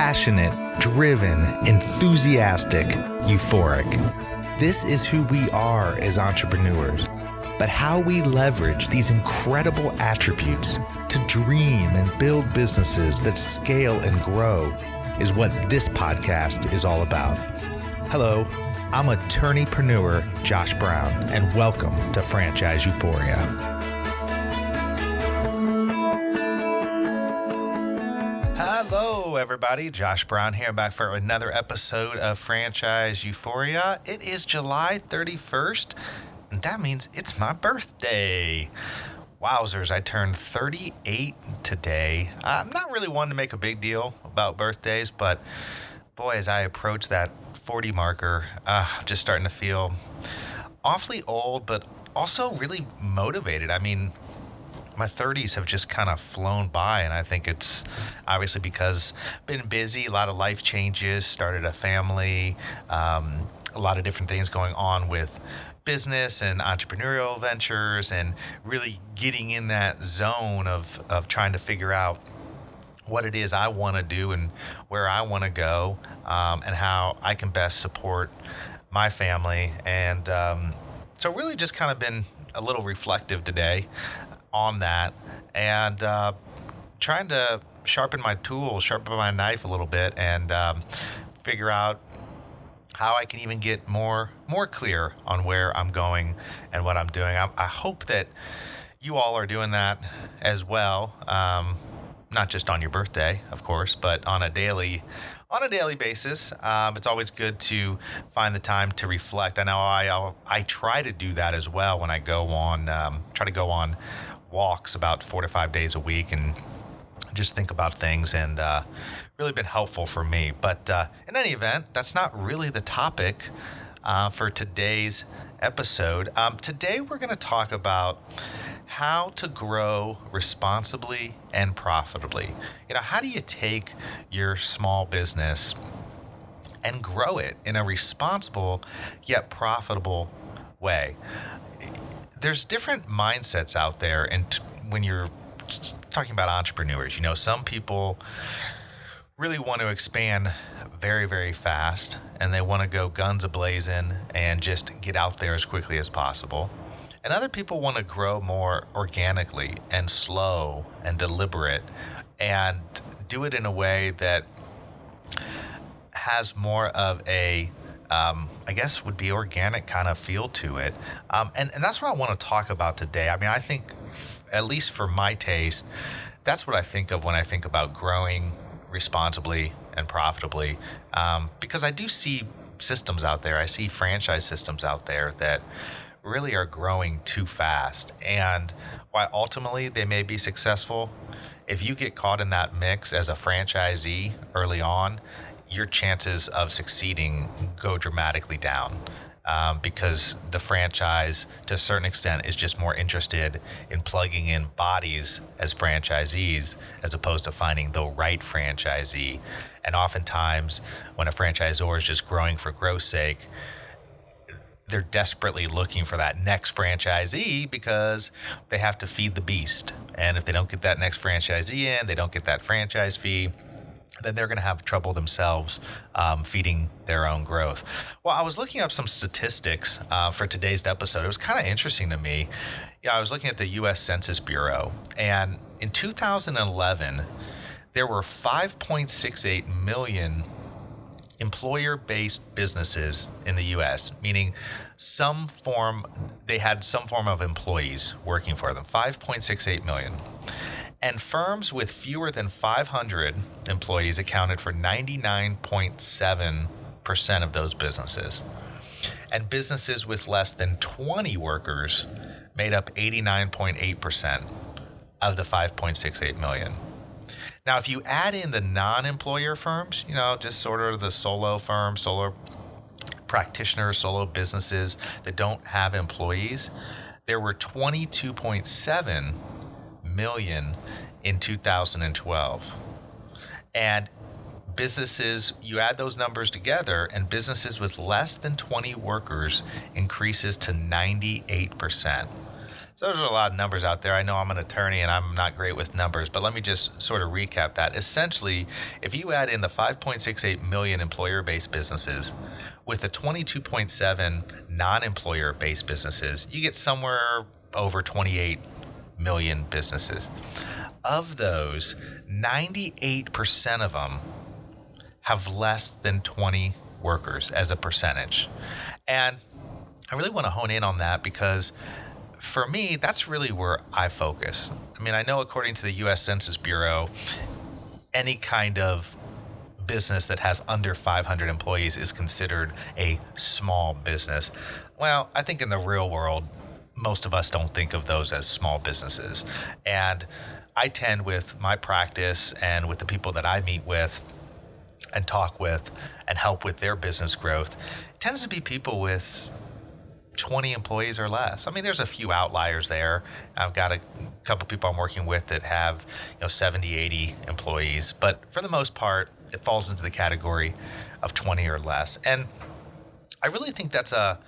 passionate, driven, enthusiastic, euphoric. This is who we are as entrepreneurs. But how we leverage these incredible attributes to dream and build businesses that scale and grow is what this podcast is all about. Hello, I'm attorneypreneur Josh Brown, and welcome to Franchise Euphoria. Hello, everybody. Josh Brown here, back for another episode of Franchise Euphoria. It is July 31st, and that means it's my birthday. Wowzers, I turned 38 today. I'm not really one to make a big deal about birthdays, but boy, as I approach that 40 marker, I'm just starting to feel awfully old, but also really motivated. I mean, my 30s have just kind of flown by, and I think it's obviously because I've been busy, a lot of life changes, started a family, a lot of different things going on with business and entrepreneurial ventures, and really getting in that zone of trying to figure out what it is I want to do and where I want to go, and how I can best support my family. And so really just kind of been a little reflective today on that, and trying to sharpen my tools, sharpen my knife a little bit, and figure out how I can even get more clear on where I'm going and what I'm doing. I hope that you all are doing that as well, not just on your birthday, of course, but on a daily basis. It's always good to find the time to reflect. I know I try to do that as well when I go on walks about 4 to 5 days a week and just think about things, and really been helpful for me. But in any event, that's not really the topic for today's episode. Today we're going to talk about how to grow responsibly and profitably. You know, how do you take your small business and grow it in a responsible yet profitable way? There's different mindsets out there, and when you're talking about entrepreneurs, you know, some people really want to expand very, very fast, and they want to go guns a-blazing and just get out there as quickly as possible. And other people want to grow more organically and slow and deliberate, and do it in a way that has more of a I guess would be organic kind of feel to it. And that's what I want to talk about today. I mean, I think, at least for my taste, that's what I think of when I think about growing responsibly and profitably. Because I do see systems out there. I see franchise systems out there that really are growing too fast. And while ultimately they may be successful, if you get caught in that mix as a franchisee early on, your chances of succeeding go dramatically down, because the franchise, to a certain extent, is just more interested in plugging in bodies as franchisees as opposed to finding the right franchisee. And oftentimes, when a franchisor is just growing for growth's sake, they're desperately looking for that next franchisee because they have to feed the beast. And if they don't get that next franchisee in, they don't get that franchise fee, then they're going to have trouble themselves feeding their own growth. Well, I was looking up some statistics for today's episode. It was kind of interesting to me. I was looking at the U.S. Census Bureau, and in 2011, there were 5.68 million employer-based businesses in the U.S., meaning they had some form of employees working for them, 5.68 million. And firms with fewer than 500 employees accounted for 99.7% of those businesses. And businesses with less than 20 workers made up 89.8% of the 5.68 million. Now, if you add in the non-employer firms, you know, just sort of the solo firms, solo practitioners, solo businesses that don't have employees, there were 22.7 million in 2012. And businesses, you add those numbers together, and businesses with less than 20 workers increases to 98%. So there's a lot of numbers out there. I know I'm an attorney and I'm not great with numbers, but let me just sort of recap that. Essentially, if you add in the 5.68 million employer-based businesses with the 22.7 non-employer-based businesses, you get somewhere over 28 million businesses. Of those, 98% of them have less than 20 workers as a percentage. And I really want to hone in on that because for me, that's really where I focus. I mean, I know according to the U.S. Census Bureau, any kind of business that has under 500 employees is considered a small business. Well, I think in the real world, most of us don't think of those as small businesses. And I tend with my practice and with the people that I meet with and talk with and help with their business growth, it tends to be people with 20 employees or less. I mean, there's a few outliers there. I've got a couple people I'm working with that have, 70, 80 employees, but for the most part, it falls into the category of 20 or less. And I really think that's a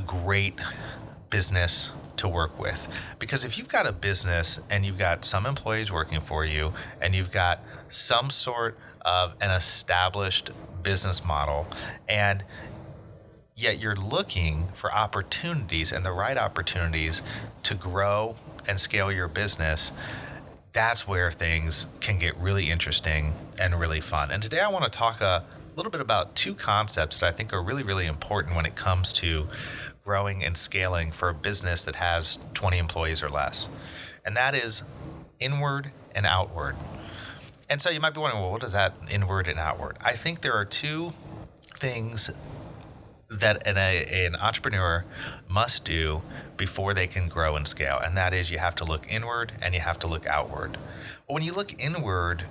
great business to work with, because if you've got a business and you've got some employees working for you and you've got some sort of an established business model, and yet you're looking for opportunities and the right opportunities to grow and scale your business, that's where things can get really interesting and really fun. And today I want to talk a little bit about two concepts that I think are really, really important when it comes to growing and scaling for a business that has 20 employees or less. And that is inward and outward. And so you might be wondering, well, what is that inward and outward? I think there are two things that an entrepreneur must do before they can grow and scale. And that is, you have to look inward and you have to look outward. But when you look inward,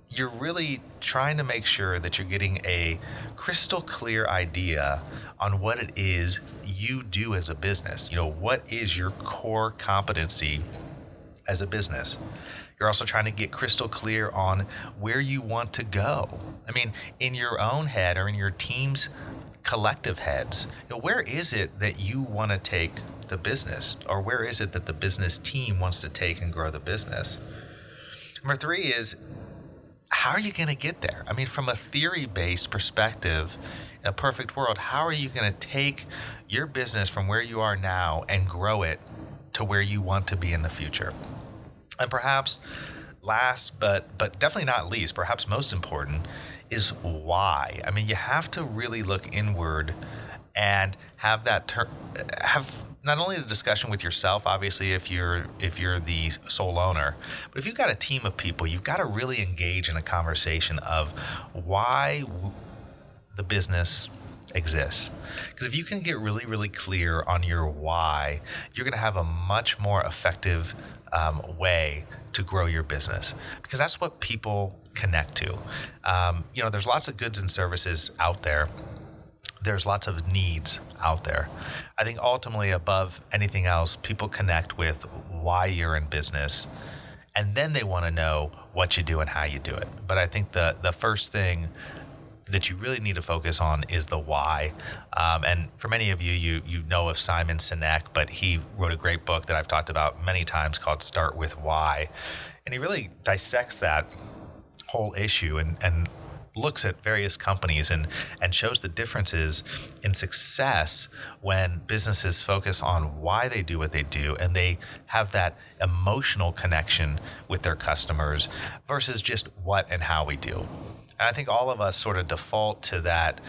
you're really trying to make sure that you're getting a crystal clear idea on what it is you do as a business. What is your core competency as a business? You're also trying to get crystal clear on where you want to go. I mean, in your own head or in your team's collective heads, where is it that you want to take the business, or where is it that the business team wants to take and grow the business? Number three is, how are you going to get there? I mean, from a theory-based perspective, in a perfect world, how are you going to take your business from where you are now and grow it to where you want to be in the future? And perhaps last, but definitely not least, perhaps most important, is why. I mean, you have to really look inward and have have not only the discussion with yourself, obviously, if you're the sole owner, but if you've got a team of people, you've got to really engage in a conversation of why the business exists. Because if you can get really, really clear on your why, you're going to have a much more effective way to grow your business, because that's what people connect to. There's lots of goods and services out there. There's lots of needs out there. I think ultimately, above anything else, people connect with why you're in business, and then they want to know what you do and how you do it. But I think the first thing that you really need to focus on is the why. And for many of you, you know of Simon Sinek, but he wrote a great book that I've talked about many times called Start With Why. And he really dissects that whole issue and looks at various companies and shows the differences in success when businesses focus on why they do what they do and they have that emotional connection with their customers versus just what and how we do. And I think all of us sort of default to that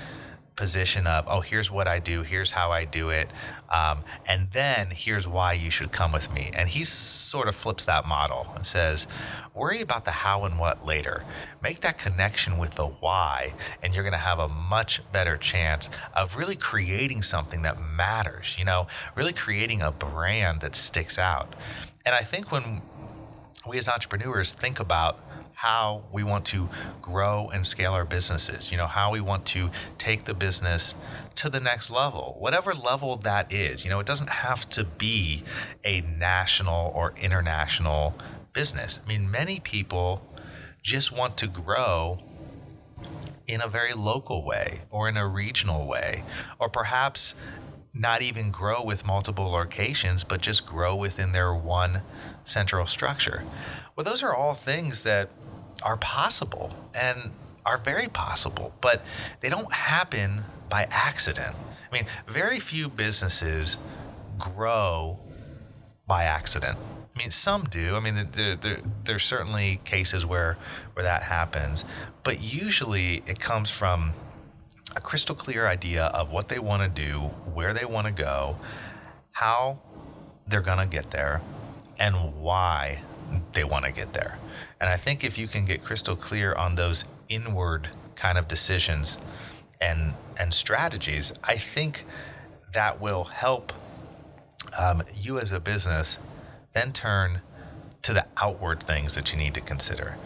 position of, oh, here's what I do, here's how I do it, and then here's why you should come with me. And he sort of flips that model and says, worry about the how and what later. Make that connection with the why, and you're going to have a much better chance of really creating something that matters, really creating a brand that sticks out. And I think when we as entrepreneurs think about how we want to grow and scale our businesses, how we want to take the business to the next level, whatever level that is. It doesn't have to be a national or international business. I mean, many people just want to grow in a very local way or in a regional way, or perhaps not even grow with multiple locations, but just grow within their one central structure? Well, those are all things that are possible and are very possible, but they don't happen by accident. I mean, very few businesses grow by accident. I mean, some do. I mean, there's certainly cases where that happens, but usually it comes from a crystal clear idea of what they want to do, where they want to go, how they're going to get there, and why they want to get there. And I think if you can get crystal clear on those inward kind of decisions and strategies, I think that will help you as a business then turn to the outward things that you need to consider,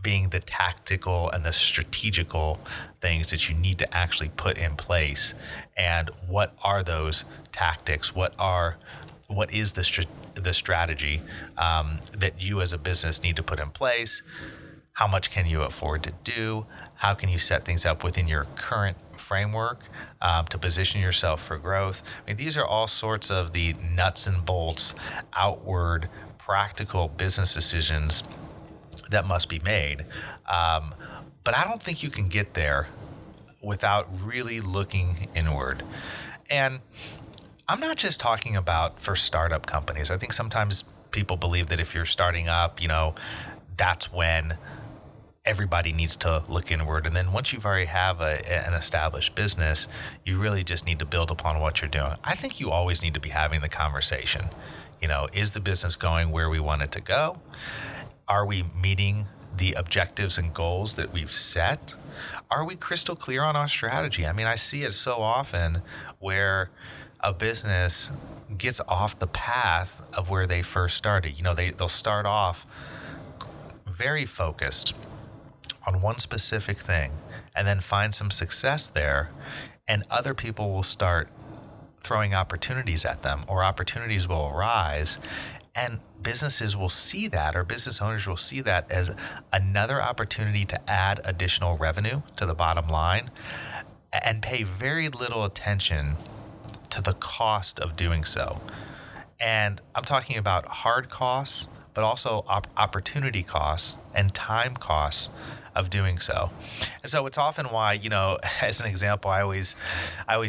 being the tactical and the strategical things that you need to actually put in place. And what are those tactics? What is the strategy that you as a business need to put in place? How much can you afford to do? How can you set things up within your current framework to position yourself for growth? I mean, these are all sorts of the nuts and bolts, outward, practical business decisions that must be made. But I don't think you can get there without really looking inward. And I'm not just talking about for startup companies. I think sometimes people believe that if you're starting up, that's when everybody needs to look inward. And then once you've already have an established business, you really just need to build upon what you're doing. I think you always need to be having the conversation. Is the business going where we want it to go? Are we meeting the objectives and goals that we've set? Are we crystal clear on our strategy? I mean, I see it so often where a business gets off the path of where they first started. They'll start off very focused on one specific thing and then find some success there, and other people will start throwing opportunities at them, or opportunities will arise, and businesses will see that, or business owners will see that as another opportunity to add additional revenue to the bottom line and pay very little attention to the cost of doing so. And I'm talking about hard costs, but also opportunity costs and time costs of doing so. And so it's often why, as an example, I always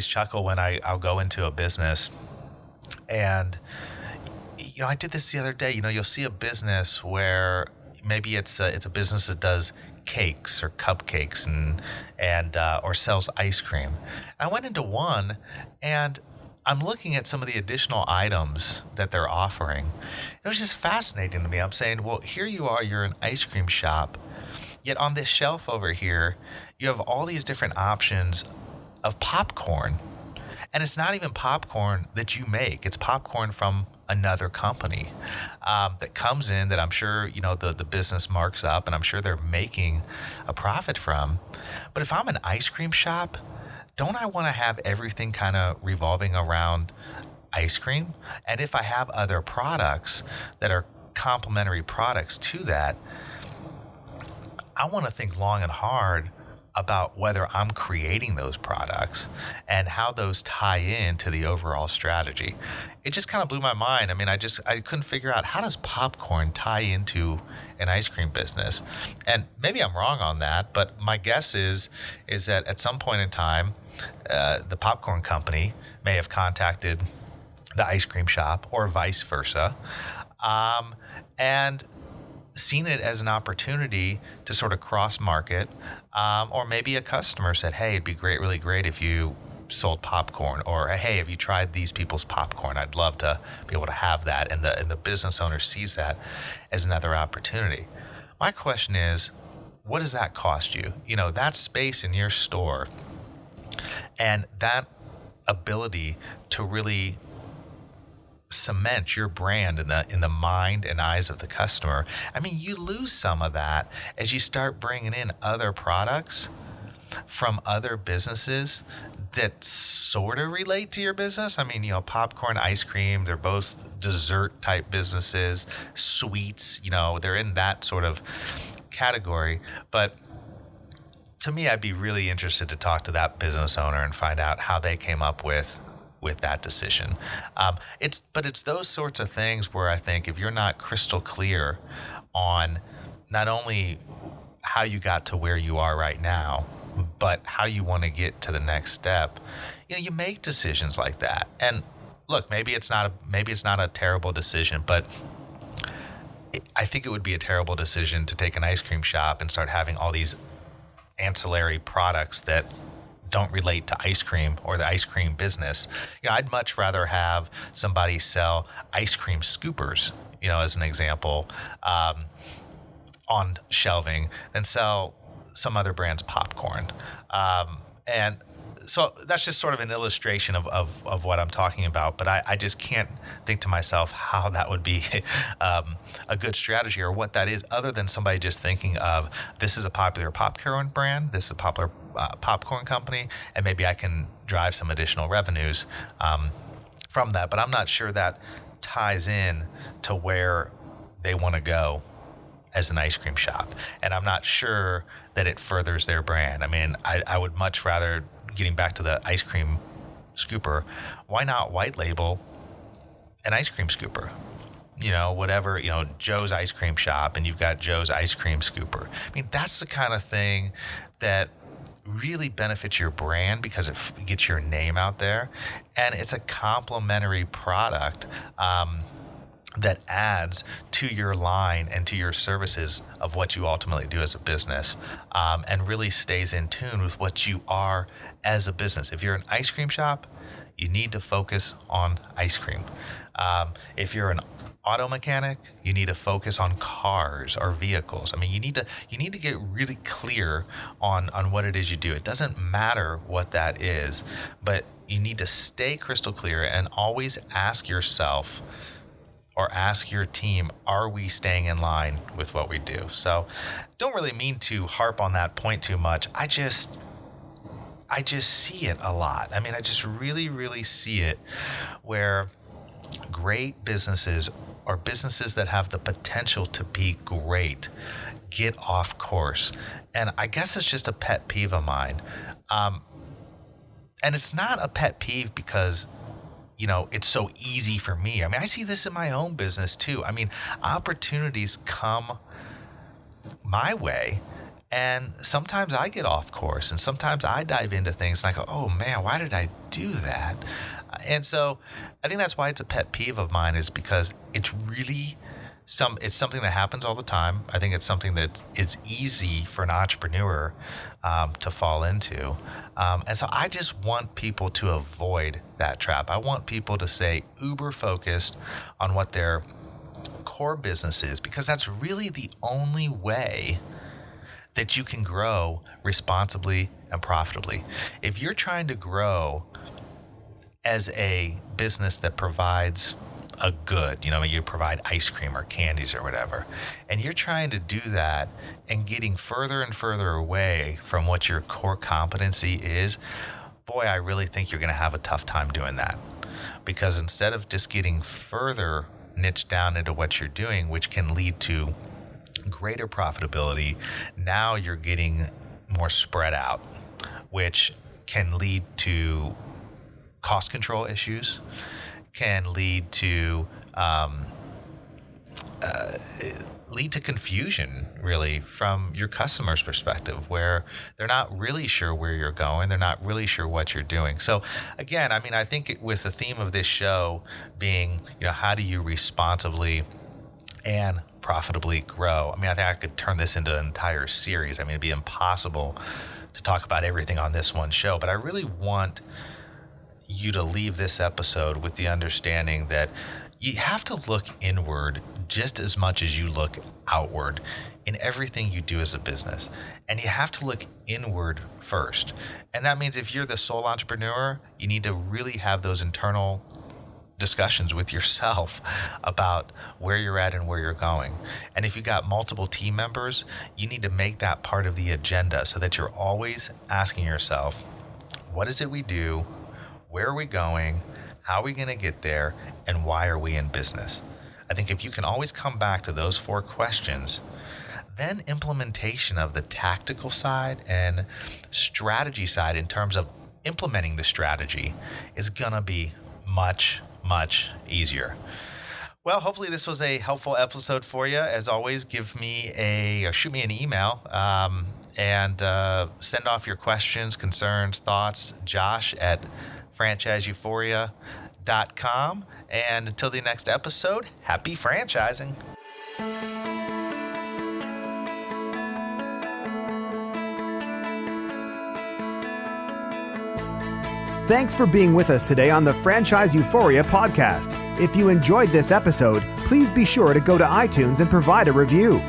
chuckle when I'll go into a business, and I did this the other day. You'll see a business where maybe it's a business that does cakes or cupcakes and or sells ice cream. I went into one, and I'm looking at some of the additional items that they're offering. It was just fascinating to me. I'm saying, well, here you are, you're an ice cream shop, yet on this shelf over here, you have all these different options of popcorn. And it's not even popcorn that you make. It's popcorn from another company that comes in, that I'm sure, the business marks up, and I'm sure they're making a profit from. But if I'm an ice cream shop, don't I want to have everything kind of revolving around ice cream? And if I have other products that are complementary products to that, I want to think long and hard about whether I'm creating those products and how those tie into the overall strategy. It just kind of blew my mind. I mean, I couldn't figure out, how does popcorn tie into an ice cream business? And maybe I'm wrong on that, but my guess is that at some point in time, the popcorn company may have contacted the ice cream shop, or vice versa, and seen it as an opportunity to sort of cross market, or maybe a customer said, hey, it'd be really great if you sold popcorn, or hey, have you tried these people's popcorn? I'd love to be able to have that. And the business owner sees that as another opportunity. My question is, what does that cost you? That space in your store and that ability to really cement your brand in the mind and eyes of the customer. I mean, you lose some of that as you start bringing in other products from other businesses that sort of relate to your business. I mean, popcorn, ice cream, they're both dessert type businesses. Sweets, they're in that sort of category. But to me, I'd be really interested to talk to that business owner and find out how they came up with with that decision. It's those sorts of things where I think if you're not crystal clear on not only how you got to where you are right now, but how you want to get to the next step, you make decisions like that. And look, maybe it's not a terrible decision, but I think it would be a terrible decision to take an ice cream shop and start having all these ancillary products that don't relate to ice cream or the ice cream business. I'd much rather have somebody sell ice cream scoopers, as an example, on shelving than sell some other brand's popcorn. And so that's just sort of an illustration of what I'm talking about, but I just can't think to myself how that would be a good strategy or what that is, other than somebody just thinking of, this is a popular popcorn brand, this is a popular popcorn company, and maybe I can drive some additional revenues from that. But I'm not sure that ties in to where they want to go as an ice cream shop. And I'm not sure that it furthers their brand. I mean, I would much rather, getting back to the ice cream scooper, why not white label an ice cream scooper? Whatever, Joe's ice cream shop, and you've got Joe's ice cream scooper. I mean, that's the kind of thing that really benefits your brand because it gets your name out there, and it's a complementary product that adds to your line and to your services of what you ultimately do as a business, and really stays in tune with what you are as a business. If you're an ice cream shop, you need to focus on ice cream. If you're an auto mechanic, you need to focus on cars or vehicles. I mean, you need to get really clear on what it is you do. It doesn't matter what that is, but you need to stay crystal clear and always ask yourself or ask your team, are we staying in line with what we do? So don't really mean to harp on that point too much. I just see it a lot. I mean, I just really, really see it where great businesses or businesses that have the potential to be great get off course. And I guess it's just a pet peeve of mine. And it's not a pet peeve because it's so easy for me. I mean, I see this in my own business too. I mean, opportunities come my way, and sometimes I get off course, and sometimes I dive into things and I go, oh man, why did I do that? And so I think that's why it's a pet peeve of mine, is because it's really it's something that happens all the time. I think it's something that it's easy for an entrepreneur to fall into. And so I just want people to avoid that trap. I want people to stay uber focused on what their core business is, because that's really the only way that you can grow responsibly and profitably. If you're trying to grow as a business that provides a good, you provide ice cream or candies or whatever, and you're trying to do that and getting further and further away from what your core competency is, boy, I really think you're going to have a tough time doing that. Because instead of just getting further niched down into what you're doing, which can lead to greater profitability, now you're getting more spread out, which can lead to cost control issues, can lead to confusion, really, from your customer's perspective, where they're not really sure where you're going, they're not really sure what you're doing. So again, I mean, I think with the theme of this show being, how do you responsibly and profitably grow? I mean, I think I could turn this into an entire series. I mean, it'd be impossible to talk about everything on this one show, but I really want you to leave this episode with the understanding that you have to look inward just as much as you look outward in everything you do as a business. And you have to look inward first. And that means if you're the sole entrepreneur, you need to really have those internal discussions with yourself about where you're at and where you're going. And if you've got multiple team members, you need to make that part of the agenda so that you're always asking yourself, what is it we do? Where are we going? How are we going to get there? And why are we in business? I think if you can always come back to those 4 questions, then implementation of the tactical side and strategy side in terms of implementing the strategy is going to be much, much easier. Well, hopefully this was a helpful episode for you. As always, shoot me an email and send off your questions, concerns, thoughts, josh@franchiseeuphoria.com. And until the next episode, happy franchising. Thanks for being with us today on the Franchise Euphoria podcast. If you enjoyed this episode, please be sure to go to iTunes and provide a review.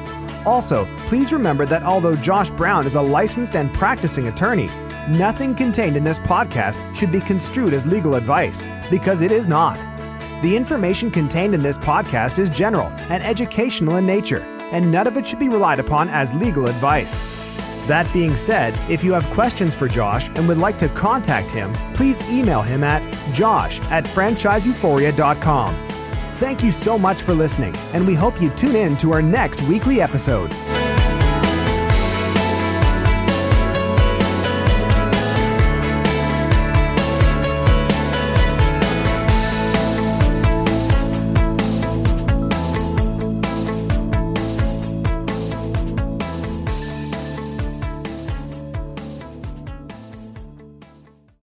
Also, please remember that although Josh Brown is a licensed and practicing attorney, nothing contained in this podcast should be construed as legal advice, because it is not. The information contained in this podcast is general and educational in nature, and none of it should be relied upon as legal advice. That being said, if you have questions for Josh and would like to contact him, please email him at josh@franchiseeuphoria.com. Thank you so much for listening, and we hope you tune in to our next weekly episode.